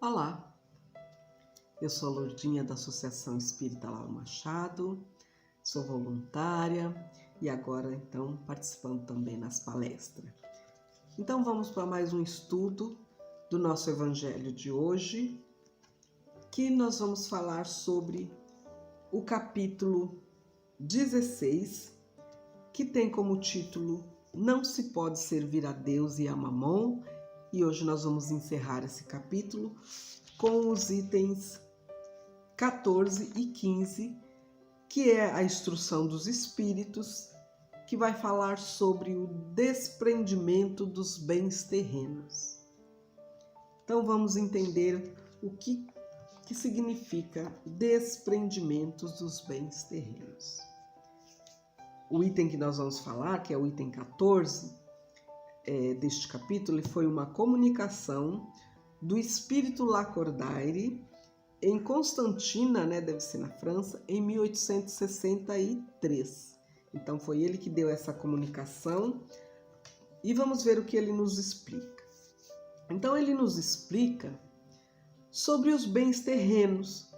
Olá, eu sou a Lourdinha da Associação Espírita Lauro Machado, sou voluntária e agora então participando também nas palestras. Então vamos para mais um estudo do nosso Evangelho de hoje, que nós vamos falar sobre o capítulo 16, que tem como título Não se pode servir a Deus e a Mamon, e hoje nós vamos encerrar esse capítulo com os itens 14 e 15, que é a instrução dos espíritos, que vai falar sobre o desprendimento dos bens terrenos. Então vamos entender o que significa desprendimento dos bens terrenos. O item que nós vamos falar, que é o item 14 deste capítulo, foi uma comunicação do espírito Lacordaire em Constantina, deve ser na França, em 1863. Então foi ele que deu essa comunicação e vamos ver o que ele nos explica. Então ele nos explica sobre os bens terrenos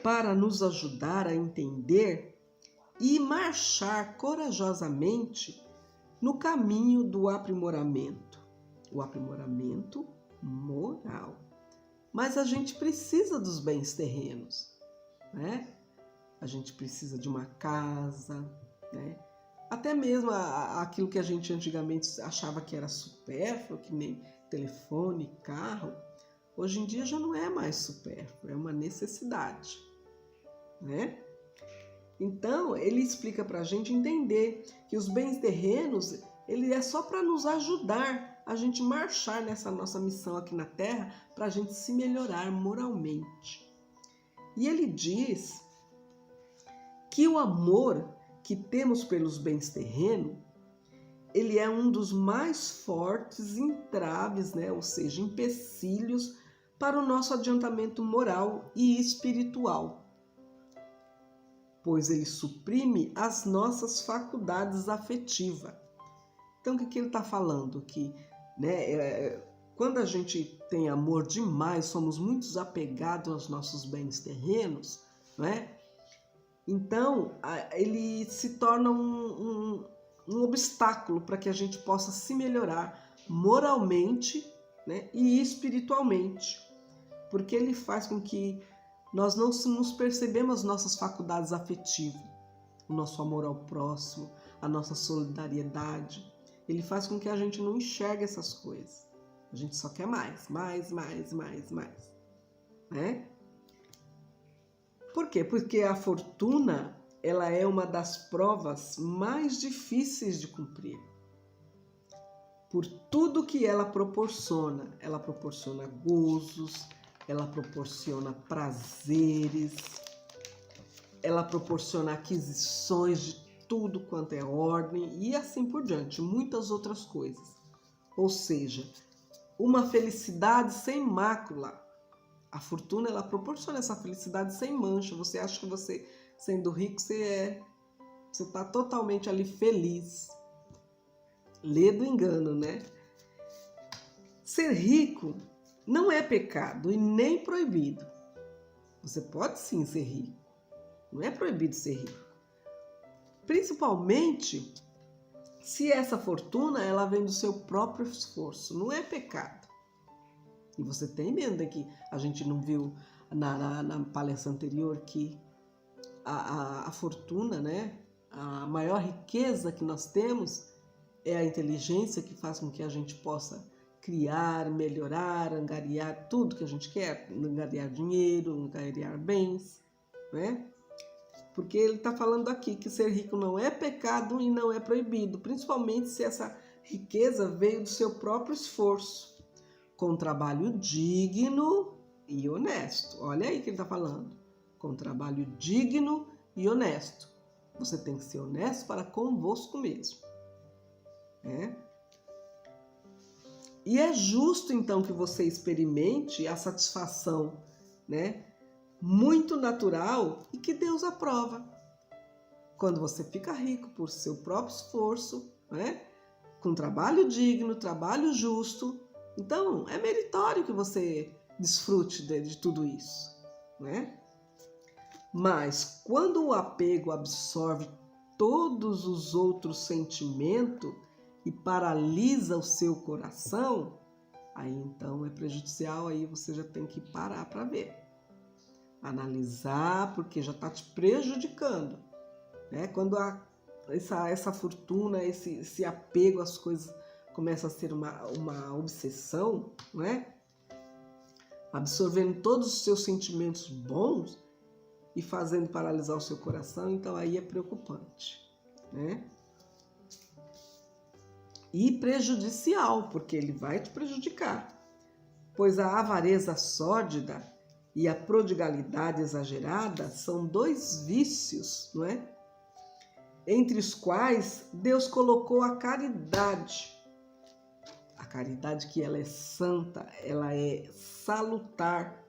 para nos ajudar a entender e marchar corajosamente no caminho do aprimoramento, o aprimoramento moral. Mas a gente precisa dos bens terrenos, né? A gente precisa de uma casa, né? Até mesmo aquilo que a gente antigamente achava que era supérfluo, que nem telefone, carro, hoje em dia já não é mais supérfluo, é uma necessidade, né? Então, ele explica para a gente entender que os bens terrenos, ele é só para nos ajudar a gente marchar nessa nossa missão aqui na Terra, para a gente se melhorar moralmente. E ele diz que o amor que temos pelos bens terrenos, ele é um dos mais fortes entraves, ou seja, empecilhos para o nosso adiantamento moral e espiritual, pois ele suprime as nossas faculdades afetivas. Então, o que ele está falando? Que quando a gente tem amor demais, somos muito apegados aos nossos bens terrenos, então ele se torna um obstáculo para que a gente possa se melhorar moralmente, e espiritualmente, porque ele faz com que nós não nos percebemos as nossas faculdades afetivas, o nosso amor ao próximo, a nossa solidariedade. Ele faz com que a gente não enxergue essas coisas. A gente só quer mais. Por quê? Porque a fortuna, ela é uma das provas mais difíceis de cumprir. Por tudo que ela proporciona. Ela proporciona gozos, ela proporciona prazeres, ela proporciona aquisições de tudo quanto é ordem e assim por diante, muitas outras coisas. Ou seja, uma felicidade sem mácula. A fortuna, ela proporciona essa felicidade sem mancha. Você acha que você, sendo rico, você está totalmente ali feliz. Lê do engano, Ser rico não é pecado e nem proibido. Você pode sim ser rico. Não é proibido ser rico. Principalmente se essa fortuna ela vem do seu próprio esforço. Não é pecado. E você tem medo que a gente não viu na palestra anterior que a fortuna, a maior riqueza que nós temos é a inteligência que faz com que a gente possa criar, melhorar, angariar tudo que a gente quer, angariar dinheiro, angariar bens, Porque ele está falando aqui que ser rico não é pecado e não é proibido, principalmente se essa riqueza veio do seu próprio esforço, com trabalho digno e honesto. Olha aí que ele está falando, com trabalho digno e honesto. Você tem que ser honesto para convosco mesmo. E é justo, então, que você experimente a satisfação, muito natural e que Deus aprova. Quando você fica rico por seu próprio esforço, com trabalho digno, trabalho justo, Então, é meritório que você desfrute de tudo isso, né? Mas quando o apego absorve todos os outros sentimentos e paralisa o seu coração, aí então é prejudicial, aí você já tem que parar para ver. Analisar, porque já está te prejudicando, né? Quando essa fortuna, esse apego às coisas começa a ser uma obsessão, né? Absorvendo todos os seus sentimentos bons e fazendo paralisar o seu coração, então aí é preocupante, né? E prejudicial, porque ele vai te prejudicar, pois a avareza sórdida e a prodigalidade exagerada são dois vícios, não é? Entre os quais Deus colocou a caridade. A caridade que ela é santa, ela é salutar,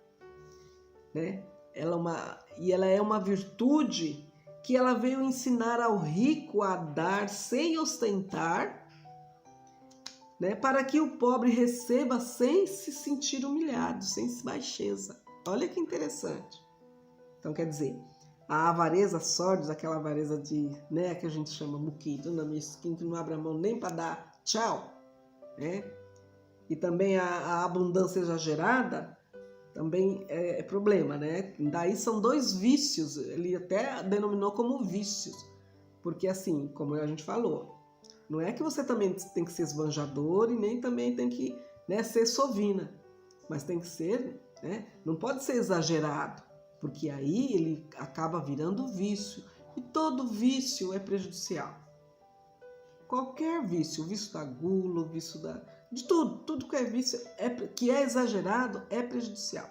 né? Ela é uma virtude que ela veio ensinar ao rico a dar sem ostentar, né? Para que o pobre receba sem se sentir humilhado, sem baixeza. Olha que interessante. Então, quer dizer, a avareza sórdida, aquela avareza né, que a gente chama muquito, na mesquinha, que não abre a mão nem para dar tchau, né? E também a abundância exagerada também é problema, né? Daí são dois vícios, ele até denominou como vícios, porque assim, como a gente falou, não é que você também tem que ser esbanjador e nem também tem que, né, ser sovina, mas tem que ser, né, não pode ser exagerado, porque aí ele acaba virando vício, e todo vício é prejudicial. Qualquer vício, o vício da gula, o vício de tudo que é vício, que é exagerado, é prejudicial.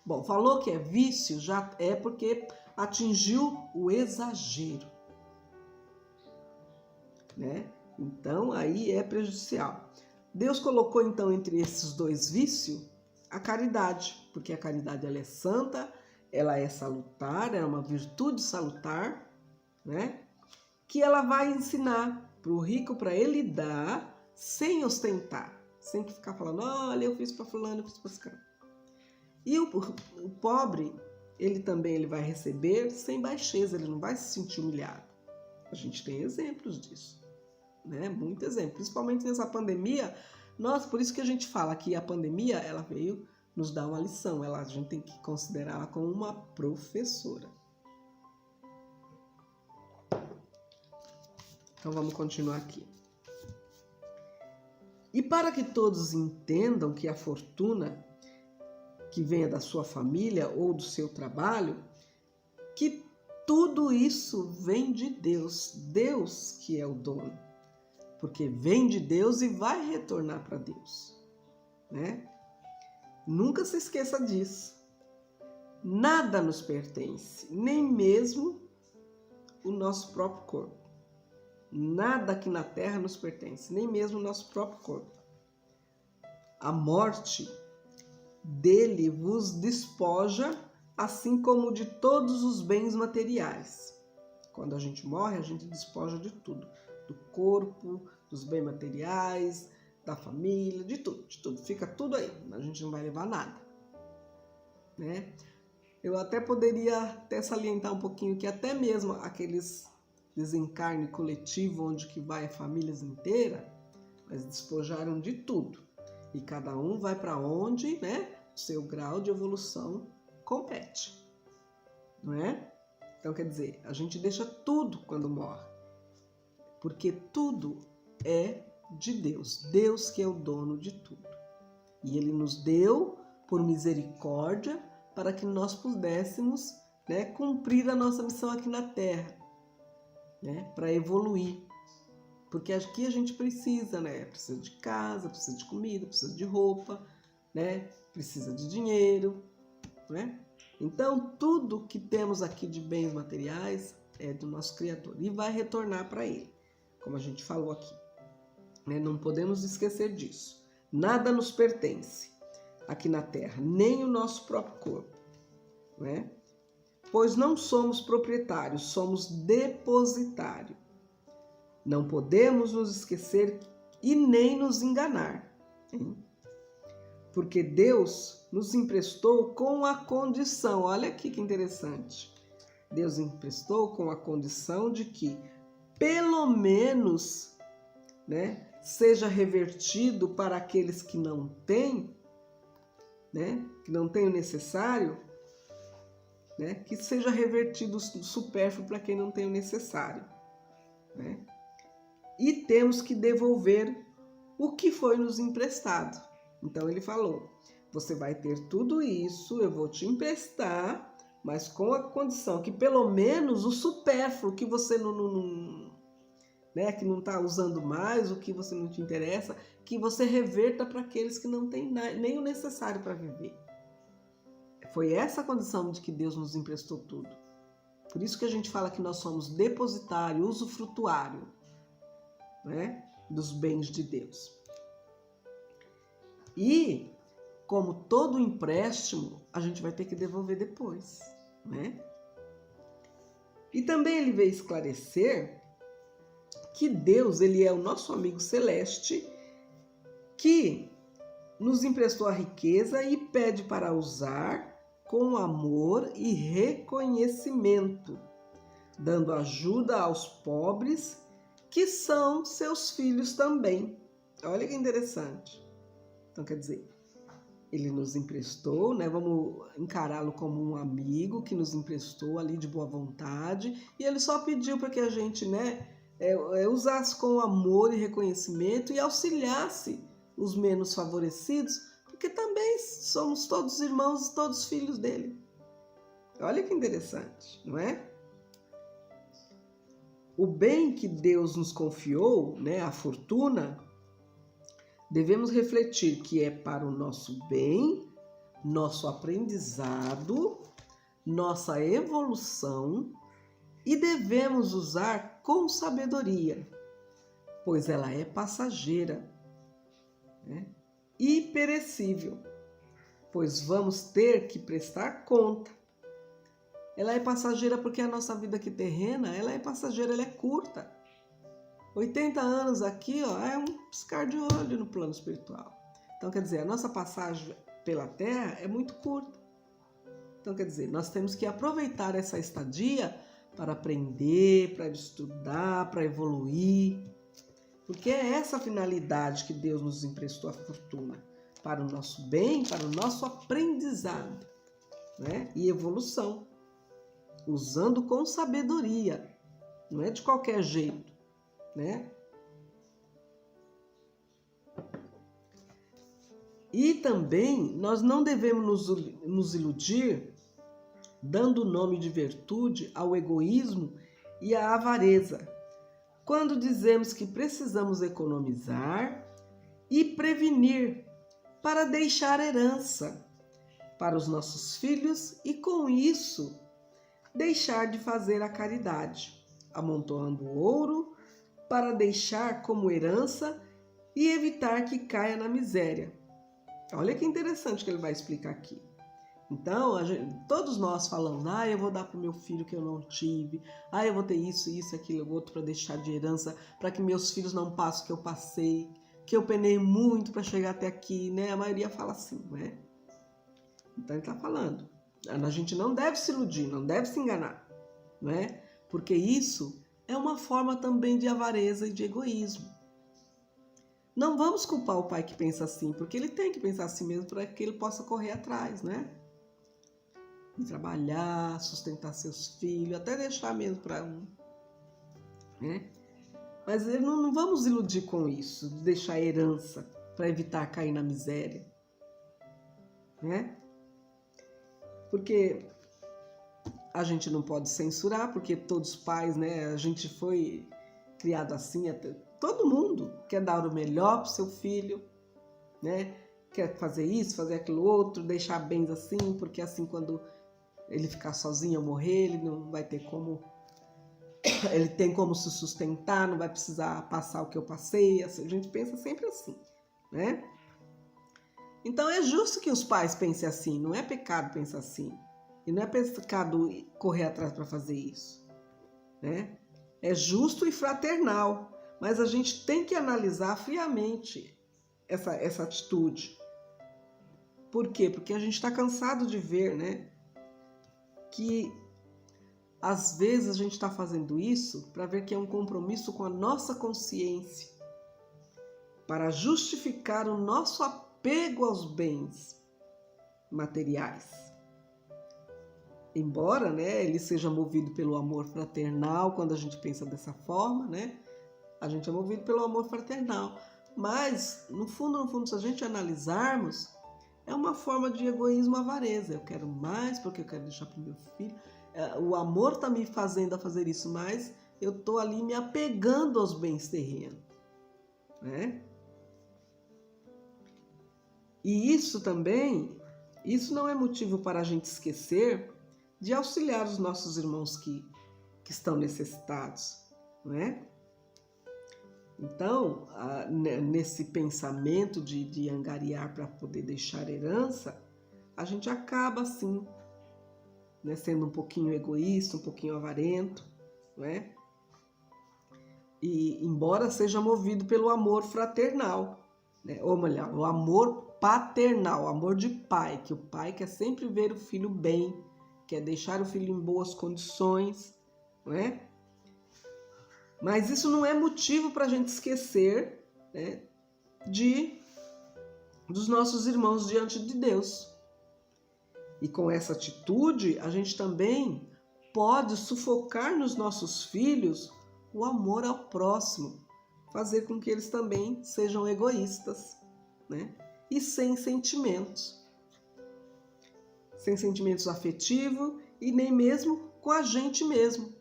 Bom, falou que é vício, já é porque atingiu o exagero, né? Então, aí é prejudicial. Deus colocou, então, entre esses dois vícios, a caridade, porque a caridade ela é santa, ela é salutar, é uma virtude salutar, né? Que ela vai ensinar para o rico, para ele dar, sem ostentar, sem que ficar falando, olha, eu fiz para fulano, eu fiz para ciclano. E o pobre, ele vai receber sem baixeza, ele não vai se sentir humilhado. A gente tem exemplos disso, né? Muito exemplo, principalmente nessa pandemia. Nossa, por isso que a gente fala que a pandemia, ela veio nos dar uma lição, a gente tem que considerá-la como uma professora. Então vamos continuar aqui. E para que todos entendam que a fortuna que venha da sua família ou do seu trabalho, que tudo isso vem de Deus, Deus que é o dono, porque vem de Deus e vai retornar para Deus, né? Nunca se esqueça disso. Nada nos pertence, nem mesmo o nosso próprio corpo. Nada aqui na terra nos pertence, nem mesmo o nosso próprio corpo. A morte dele vos despoja, assim como de todos os bens materiais. Quando a gente morre, a gente despoja de tudo. Do corpo, dos bens materiais, da família, de tudo, de tudo. Fica tudo aí, a gente não vai levar nada, né? Eu até poderia salientar um pouquinho que até mesmo aqueles desencarne coletivo, onde que vai famílias inteiras, mas despojaram de tudo. E cada um vai para onde, né, o seu grau de evolução compete, não é? Então, quer dizer, a gente deixa tudo quando morre, porque tudo é de Deus, Deus que é o dono de tudo. E Ele nos deu por misericórdia para que nós pudéssemos, né, cumprir a nossa missão aqui na Terra, né, para evoluir. Porque aqui a gente precisa, né? Precisa de casa, precisa de comida, precisa de roupa, né? Precisa de dinheiro, né? Então, tudo que temos aqui de bens materiais é do nosso Criador e vai retornar para Ele, como a gente falou aqui, né? Não podemos esquecer disso. Nada nos pertence aqui na Terra, nem o nosso próprio corpo, né? Pois não somos proprietários, somos depositários. Não podemos nos esquecer e nem nos enganar, hein? porque Deus nos emprestou com a condição, olha aqui que interessante, Deus emprestou com a condição de que, pelo menos, né, seja revertido para aqueles que não têm, né, que não têm o necessário, né, que seja revertido o supérfluo para quem não tem o necessário, né? E temos que devolver o que foi nos emprestado. Então ele falou, você vai ter tudo isso, eu vou te emprestar, mas com a condição que pelo menos o supérfluo que você né, que não está usando mais, o que você não te interessa, que você reverta para aqueles que não têm nem o necessário para viver. Foi essa a condição de que Deus nos emprestou tudo. Por isso que a gente fala que nós somos depositário, usufrutuário, né, dos bens de Deus. E, como todo empréstimo, a gente vai ter que devolver depois, né? E também ele veio esclarecer que Deus, ele é o nosso amigo celeste, que nos emprestou a riqueza e pede para usar com amor e reconhecimento, dando ajuda aos pobres, que são seus filhos também. Olha que interessante. Então, quer dizer, ele nos emprestou, né? Vamos encará-lo como um amigo que nos emprestou ali de boa vontade, e ele só pediu para que a gente, né, usasse com amor e reconhecimento e auxiliasse os menos favorecidos, porque também somos todos irmãos e todos filhos dele. Olha que interessante, não é? O bem que Deus nos confiou, né, a fortuna, devemos refletir que é para o nosso bem, nosso aprendizado, nossa evolução, e devemos usar com sabedoria, pois ela é passageira, né, e perecível, pois vamos ter que prestar conta. Ela é passageira porque a nossa vida aqui terrena, ela é passageira, ela é curta. 80 anos aqui, ó, é um piscar de olho no plano espiritual. Então, quer dizer, a nossa passagem pela Terra é muito curta. Então, quer dizer, nós temos que aproveitar essa estadia para aprender, para estudar, para evoluir. Porque é essa a finalidade que Deus nos emprestou a fortuna. Para o nosso bem, para o nosso aprendizado, né? E evolução. Usando com sabedoria. Não é de qualquer jeito, né? E também nós não devemos nos iludir dando o nome de virtude ao egoísmo e à avareza, quando dizemos que precisamos economizar e prevenir para deixar herança para os nossos filhos e, com isso, deixar de fazer a caridade, amontoando ouro para deixar como herança e evitar que caia na miséria. Olha que interessante que ele vai explicar aqui. Então, todos nós falamos, eu vou dar para o meu filho que eu não tive, eu vou ter isso, isso, aquilo, outro para deixar de herança, para que meus filhos não passem o que eu passei, que eu penei muito para chegar até aqui, né? A maioria fala assim, né? Então ele está falando, a gente não deve se iludir, não deve se enganar, né? Porque isso é uma forma também de avareza e de egoísmo. Não vamos culpar o pai que pensa assim, porque ele tem que pensar assim mesmo para que ele possa correr atrás, né? E trabalhar, sustentar seus filhos, até deixar mesmo para um, né? Mas não vamos iludir com isso, de deixar herança para evitar cair na miséria, né? Porque a gente não pode censurar, porque todos os pais, né? A gente foi criado assim, todo mundo quer dar o melhor para o seu filho, né? Quer fazer isso, fazer aquilo outro, deixar bens assim, porque assim quando ele ficar sozinho ou morrer, ele não vai ter como, ele tem como se sustentar, não vai precisar passar o que eu passei, assim, a gente pensa sempre assim, né? Então é justo que os pais pensem assim, não é pecado pensar assim, e não é pecado correr atrás para fazer isso, né? É justo e fraternal, mas a gente tem que analisar friamente essa atitude, Por quê? Porque a gente está cansado de ver, né, que às vezes a gente está fazendo isso para ver que é um compromisso com a nossa consciência, para justificar o nosso apego aos bens materiais. Embora, né, ele seja movido pelo amor fraternal, quando a gente pensa dessa forma, né, a gente é movido pelo amor fraternal. Mas, no fundo, se a gente analisarmos, é uma forma de egoísmo, avareza. Eu quero mais porque eu quero deixar para o meu filho. O amor está me fazendo a fazer isso, mas eu estou ali me apegando aos bens terrenos, né? E isso também, isso não é motivo para a gente esquecer de auxiliar os nossos irmãos que estão necessitados, não é? Então, nesse pensamento de angariar para poder deixar herança, a gente acaba assim, né, sendo um pouquinho egoísta, um pouquinho avarento, não é? E embora seja movido pelo amor fraternal, né? Ou melhor, o amor paternal, o amor de pai, que o pai quer sempre ver o filho bem, quer deixar o filho em boas condições, não é? Mas isso não é motivo para a gente esquecer, né, dos nossos irmãos diante de Deus. E com essa atitude, a gente também pode sufocar nos nossos filhos o amor ao próximo, fazer com que eles também sejam egoístas, né, e sem sentimentos afetivos e nem mesmo com a gente mesmo.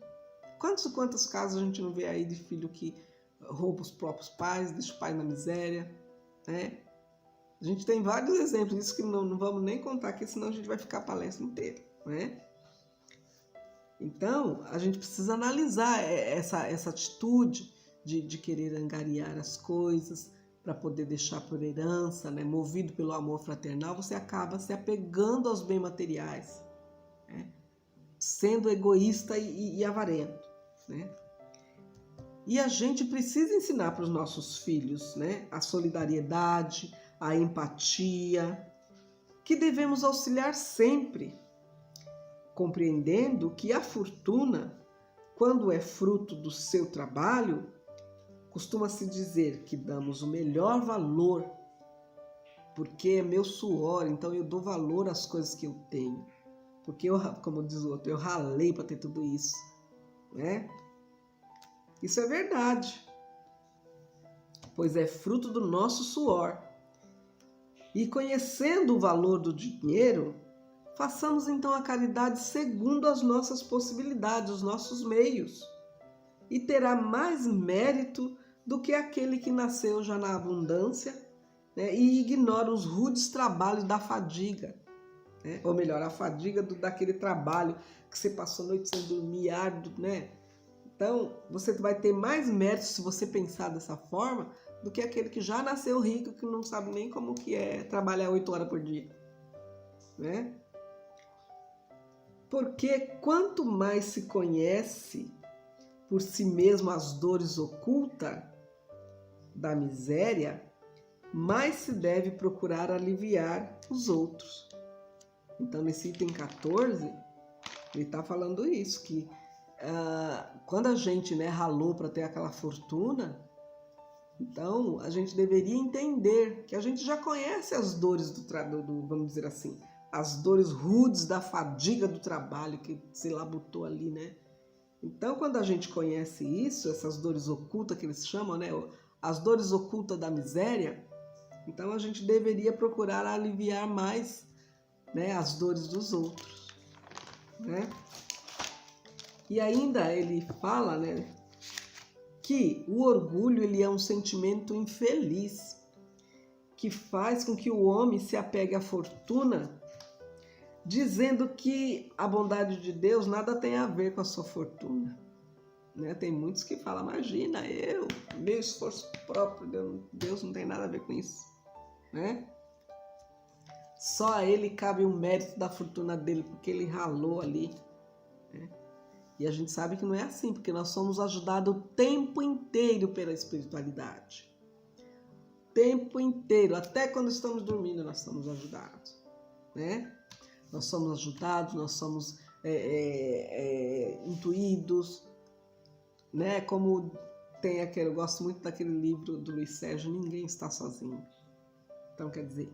Quantos casos a gente não vê aí de filho que rouba os próprios pais, deixa o pai na miséria, né? A gente tem vários exemplos disso que não vamos nem contar aqui, senão a gente vai ficar a palestra inteira, né? Então, a gente precisa analisar essa atitude de querer angariar as coisas para poder deixar por herança, né? Movido pelo amor fraternal, você acaba se apegando aos bens materiais, né? Sendo egoísta e avarento, né? E a gente precisa ensinar para os nossos filhos, né, a solidariedade, a empatia, que devemos auxiliar sempre, compreendendo que a fortuna, quando é fruto do seu trabalho, costuma-se dizer que damos o melhor valor, porque é meu suor, então eu dou valor às coisas que eu tenho. Porque, como diz o outro, eu ralei para ter tudo isso, né? Isso é verdade, pois é fruto do nosso suor. E conhecendo o valor do dinheiro, façamos então a caridade segundo as nossas possibilidades, os nossos meios, e terá mais mérito do que aquele que nasceu já na abundância, né, e ignora os rudes trabalhos da fadiga. Ou melhor, a fadiga daquele trabalho que você passou a noite sem dormir, árduo, né? Então, você vai ter mais mérito se você pensar dessa forma do que aquele que já nasceu rico, que não sabe nem como que é trabalhar 8 horas por dia, né? Porque quanto mais se conhece por si mesmo as dores ocultas da miséria, mais se deve procurar aliviar os outros. Então, nesse item 14, ele está falando isso, que quando a gente, né, ralou para ter aquela fortuna, então a gente deveria entender que a gente já conhece as dores vamos dizer assim, as dores rudes da fadiga do trabalho que se labutou ali, né? Então, quando a gente conhece isso, essas dores ocultas que eles chamam, né, as dores ocultas da miséria, então a gente deveria procurar aliviar mais, né, as dores dos outros, né? E ainda ele fala, né, que o orgulho ele é um sentimento infeliz que faz com que o homem se apegue à fortuna, dizendo que a bondade de Deus nada tem a ver com a sua fortuna, né? Tem muitos que falam, imagina, meu esforço próprio, Deus não tem nada a ver com isso, né? Só a ele cabe o mérito da fortuna dele, porque ele ralou ali, né? E a gente sabe que não é assim, porque nós somos ajudados o tempo inteiro pela espiritualidade. O tempo inteiro, até quando estamos dormindo, nós somos ajudados, né? Nós somos ajudados, nós somos intuídos, né? Como tem aquele, eu gosto muito daquele livro do Luiz Sérgio, Ninguém Está Sozinho. Então, quer dizer,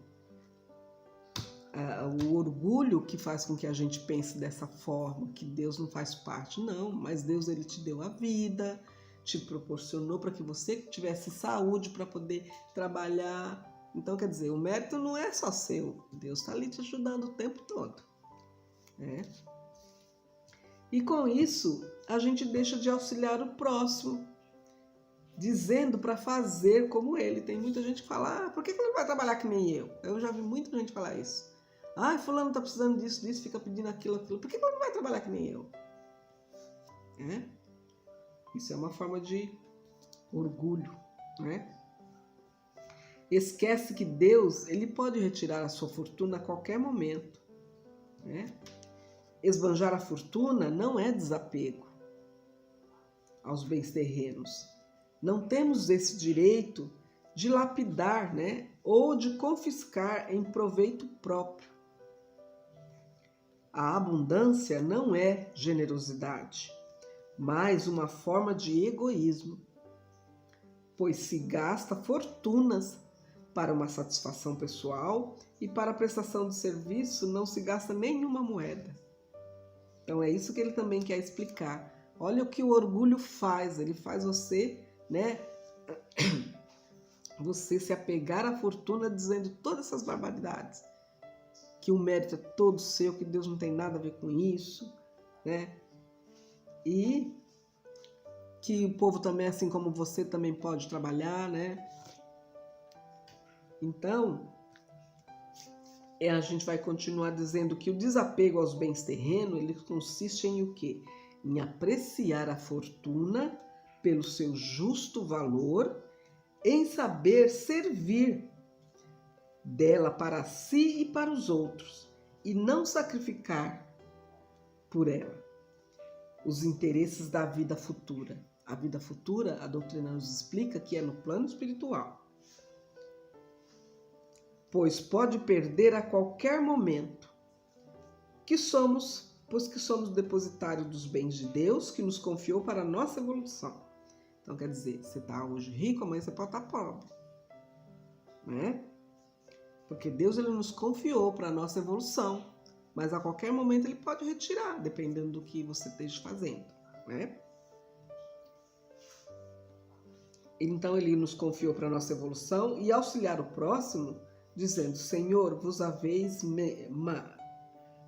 o orgulho que faz com que a gente pense dessa forma, que Deus não faz parte, não, mas Deus, ele te deu a vida, te proporcionou para que você tivesse saúde para poder trabalhar. Então, quer dizer, o mérito não é só seu, Deus está ali te ajudando o tempo todo, né? E com isso, a gente deixa de auxiliar o próximo, dizendo para fazer como ele. Tem muita gente que fala, por que ele não vai trabalhar que nem eu? Eu já vi muita gente falar isso. Fulano está precisando disso, fica pedindo aquilo. Por que ele não vai trabalhar que nem eu? Isso é uma forma de orgulho, né? Esquece que Deus, ele pode retirar a sua fortuna a qualquer momento, né? Esbanjar a fortuna não é desapego aos bens terrenos. Não temos esse direito de lapidar, né? Ou de confiscar em proveito próprio. A abundância não é generosidade, mas uma forma de egoísmo, pois se gasta fortunas para uma satisfação pessoal e para a prestação de serviço não se gasta nenhuma moeda. Então é isso que ele também quer explicar. Olha o que o orgulho faz, ele faz você, né, você se apegar à fortuna dizendo todas essas barbaridades, que o mérito é todo seu, que Deus não tem nada a ver com isso, né? E que o povo também, assim como você, também pode trabalhar, né? Então, a gente vai continuar dizendo que o desapego aos bens terrenos, ele consiste em o quê? Em apreciar a fortuna pelo seu justo valor, em saber servir dela para si e para os outros, e não sacrificar por ela os interesses da vida futura. A vida futura, a doutrina nos explica que é no plano espiritual, pois pode perder a qualquer momento, pois que somos depositários dos bens de Deus que nos confiou para a nossa evolução. Então, quer dizer, você está hoje rico, amanhã você pode estar pobre, né? Porque Deus, ele nos confiou para a nossa evolução, mas a qualquer momento ele pode retirar, dependendo do que você esteja fazendo, né? Então, ele nos confiou para a nossa evolução e auxiliar o próximo, dizendo, Senhor, vos haveis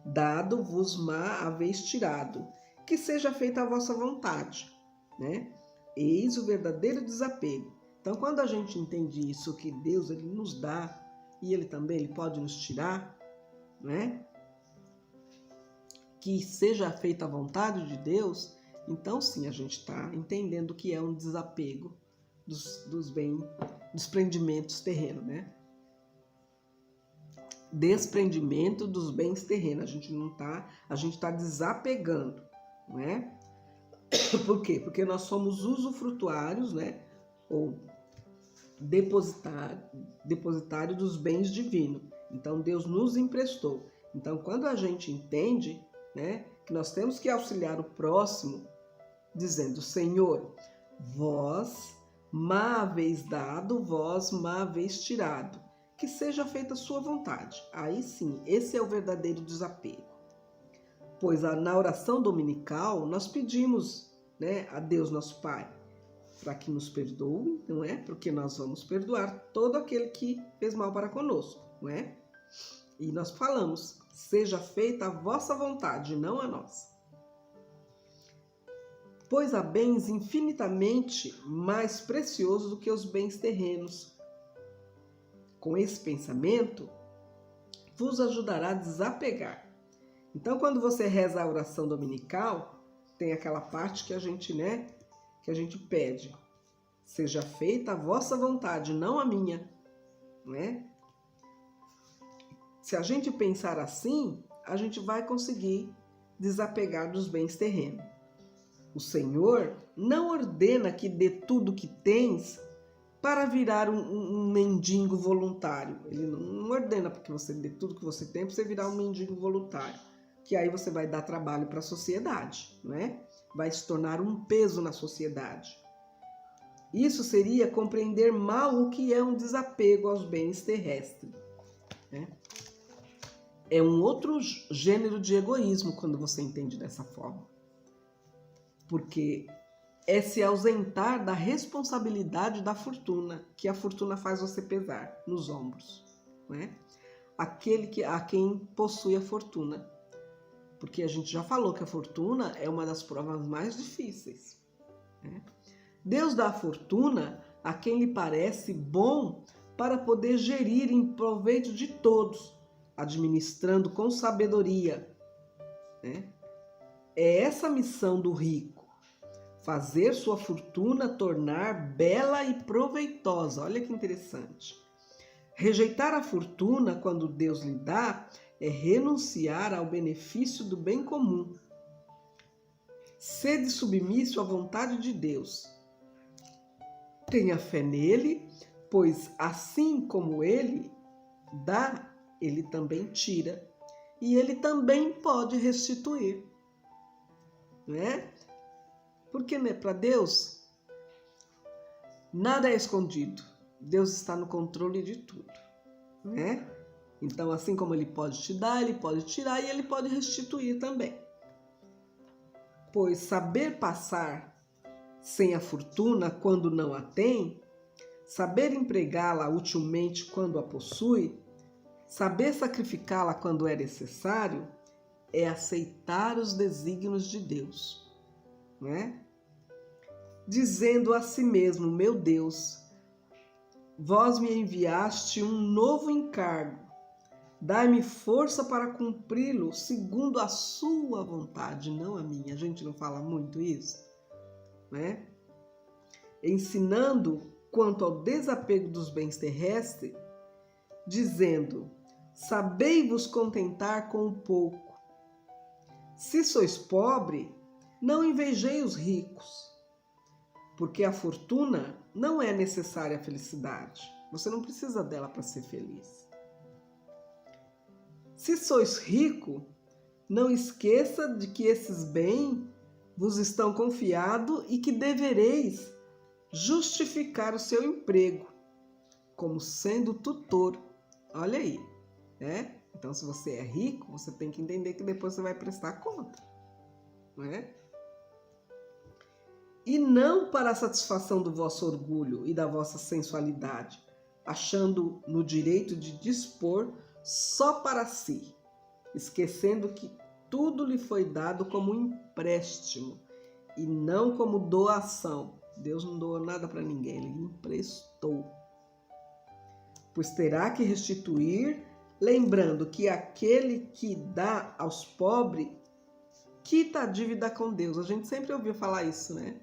dado, vos haveis tirado, que seja feita a vossa vontade, né? Eis o verdadeiro desapego. Então, quando a gente entende isso, que Deus, ele nos dá, e ele também, ele pode nos tirar, né? Que seja feita a vontade de Deus, então sim, a gente está entendendo que é um desapego dos prendimentos terrenos, né? Desprendimento dos bens terrenos. A gente está desapegando, não é? Por quê? Porque nós somos usufrutuários, né? Ou depositário dos bens divinos. Então Deus nos emprestou. Então quando a gente entende, né, que nós temos que auxiliar o próximo, dizendo, Senhor, vós ma haveis dado, vós ma haveis tirado, que seja feita a sua vontade. Aí sim, esse é o verdadeiro desapego. Pois na oração dominical nós pedimos, né, a Deus nosso Pai para que nos perdoe, não é? Porque nós vamos perdoar todo aquele que fez mal para conosco, não é? E nós falamos, seja feita a vossa vontade, não a nossa. Pois há bens infinitamente mais preciosos do que os bens terrenos. Com esse pensamento, vos ajudará a desapegar. Então, quando você reza a oração dominical, tem aquela parte que a gente, né, que a gente pede, seja feita a vossa vontade, não a minha, né? Se a gente pensar assim, a gente vai conseguir desapegar dos bens terrenos. O Senhor não ordena que dê tudo que tens para virar um mendigo voluntário. Ele não ordena porque você dê tudo que você tem para você virar um mendigo voluntário, que aí você vai dar trabalho para a sociedade, não é? Vai se tornar um peso na sociedade. Isso seria compreender mal o que é um desapego aos bens terrestres, né? É um outro gênero de egoísmo quando você entende dessa forma. Porque é se ausentar da responsabilidade da fortuna, que a fortuna faz você pesar nos ombros, né? A quem possui a fortuna. Porque a gente já falou que a fortuna é uma das provas mais difíceis, né? Deus dá a fortuna a quem lhe parece bom para poder gerir em proveito de todos, administrando com sabedoria, né? É essa a missão do rico, fazer sua fortuna tornar bela e proveitosa. Olha que interessante. Rejeitar a fortuna quando Deus lhe dá é renunciar ao benefício do bem comum. Sede submisso à vontade de Deus. Tenha fé nele, pois assim como ele dá, ele também tira. E ele também pode restituir, né? Porque, né, para Deus, nada é escondido. Deus está no controle de tudo, né? Então, assim como ele pode te dar, ele pode tirar e ele pode restituir também. Pois saber passar sem a fortuna quando não a tem, saber empregá-la utilmente quando a possui, saber sacrificá-la quando é necessário, é aceitar os desígnios de Deus, né? Dizendo a si mesmo: meu Deus, vós me enviaste um novo encargo, dai-me força para cumpri-lo segundo a sua vontade, não a minha. A gente não fala muito isso, né? Ensinando quanto ao desapego dos bens terrestres, dizendo: sabei-vos contentar com o pouco. Se sois pobre, não invejei os ricos, porque a fortuna não é necessária à felicidade. Você não precisa dela para ser feliz. Se sois rico, não esqueça de que esses bens vos estão confiados e que devereis justificar o seu emprego como sendo tutor. Olha aí, né? Então, se você é rico, você tem que entender que depois você vai prestar conta, né? E não para a satisfação do vosso orgulho e da vossa sensualidade, achando no direito de dispor só para si, esquecendo que tudo lhe foi dado como empréstimo e não como doação. Deus não doou nada para ninguém, ele emprestou. Pois terá que restituir, lembrando que aquele que dá aos pobres quita a dívida com Deus. A gente sempre ouviu falar isso, né?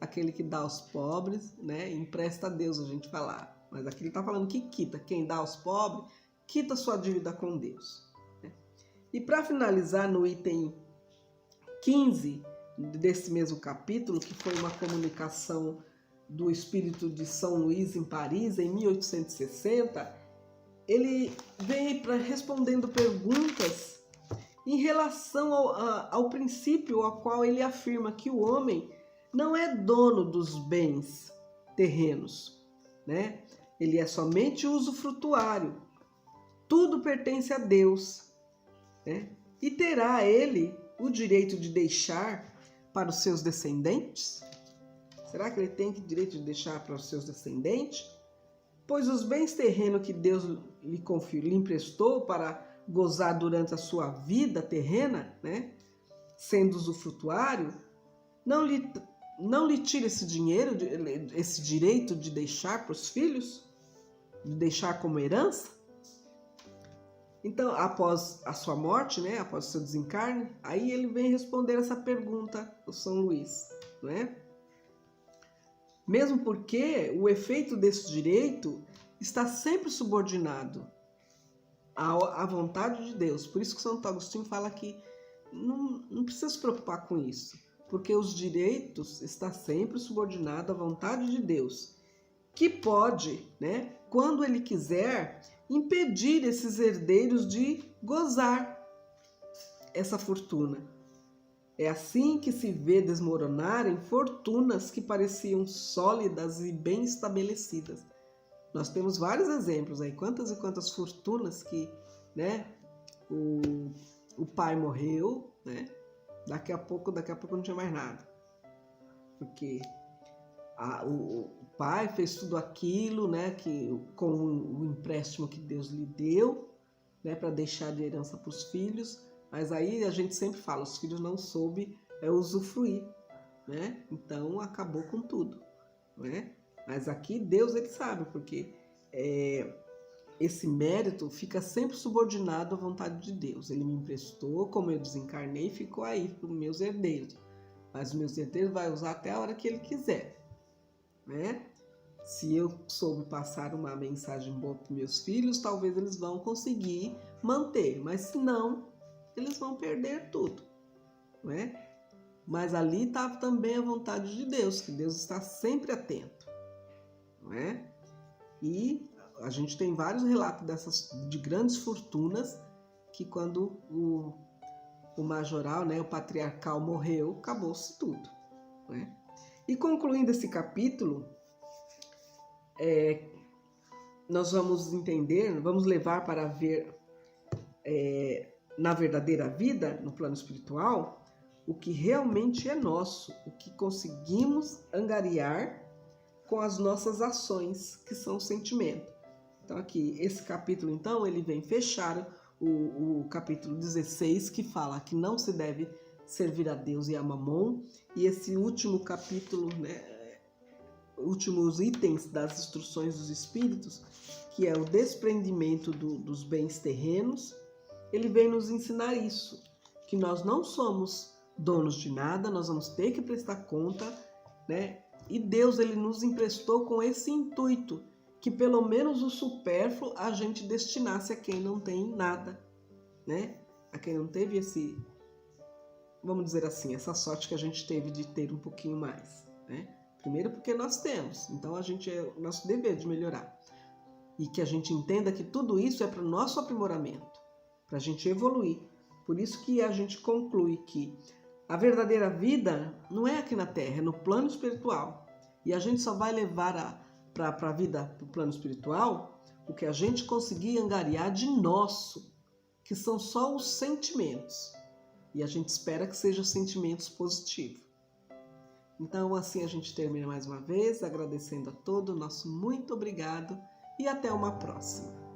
Aquele que dá aos pobres, né? Empresta a Deus, a gente falar. Mas aqui ele está falando que quita. Quem dá aos pobres, quita sua dívida com Deus, né? E para finalizar, no item 15 desse mesmo capítulo, que foi uma comunicação do espírito de São Luís em Paris, em 1860, ele vem respondendo perguntas em relação ao princípio ao qual ele afirma que o homem não é dono dos bens terrenos, né? Ele é somente usufrutuário. Tudo pertence a Deus, né? E terá ele o direito de deixar para os seus descendentes? Será que ele tem o direito de deixar para os seus descendentes? Pois os bens terrenos que Deus lhe emprestou para gozar durante a sua vida terrena, né, sendo usufrutuário, não lhe tira esse dinheiro, esse direito de deixar para os filhos, de deixar como herança? Então, após a sua morte, né, após o seu desencarne, aí ele vem responder essa pergunta, o São Luís, não é? Mesmo porque o efeito desse direito está sempre subordinado à vontade de Deus. Por isso que Santo Agostinho fala que não precisa se preocupar com isso, porque os direitos estão sempre subordinados à vontade de Deus, que pode, né, quando ele quiser, impedir esses herdeiros de gozar essa fortuna. É assim que se vê desmoronarem fortunas que pareciam sólidas e bem estabelecidas. Nós temos vários exemplos aí, quantas e quantas fortunas que, né, o pai morreu, né, daqui a pouco não tinha mais nada. Porque o pai fez tudo aquilo, né, com o empréstimo que Deus lhe deu, né, para deixar de herança para os filhos, mas aí a gente sempre fala, os filhos não soube usufruir, né, então acabou com tudo, né, mas aqui Deus ele sabe, porque esse mérito fica sempre subordinado à vontade de Deus. Ele me emprestou, como eu desencarnei, ficou aí para os meus herdeiros, mas os meus herdeiros vai usar até a hora que ele quiser. Né? Se eu soube passar uma mensagem boa para meus filhos, talvez eles vão conseguir manter, mas se não, eles vão perder tudo, né? Mas ali estava também a vontade de Deus, que Deus está sempre atento, né? E a gente tem vários relatos de grandes fortunas que quando o majoral, né, o patriarcal morreu, acabou-se tudo, né? E concluindo esse capítulo, nós vamos entender, vamos levar para ver na verdadeira vida, no plano espiritual, o que realmente é nosso, o que conseguimos angariar com as nossas ações, que são o sentimento. Então aqui, esse capítulo, então, ele vem fechar o capítulo 16, que fala que não se deve servir a Deus e a Mamon, e esse último capítulo, né, últimos itens das instruções dos espíritos, que é o desprendimento dos bens terrenos, ele vem nos ensinar isso, que nós não somos donos de nada, nós vamos ter que prestar conta, né? E Deus ele nos emprestou com esse intuito, que pelo menos o supérfluo a gente destinasse a quem não tem nada, né? A quem não teve esse, vamos dizer assim, essa sorte que a gente teve de ter um pouquinho mais, né? Primeiro porque nós temos, então é o nosso dever de melhorar. E que a gente entenda que tudo isso é para o nosso aprimoramento, para a gente evoluir. Por isso que a gente conclui que a verdadeira vida não é aqui na Terra, é no plano espiritual. E a gente só vai levar para a vida, para o plano espiritual, o que a gente conseguir angariar de nosso, que são só os sentimentos. E a gente espera que sejam sentimentos positivos. Então, assim a gente termina mais uma vez, agradecendo a todos, nosso muito obrigado e até uma próxima.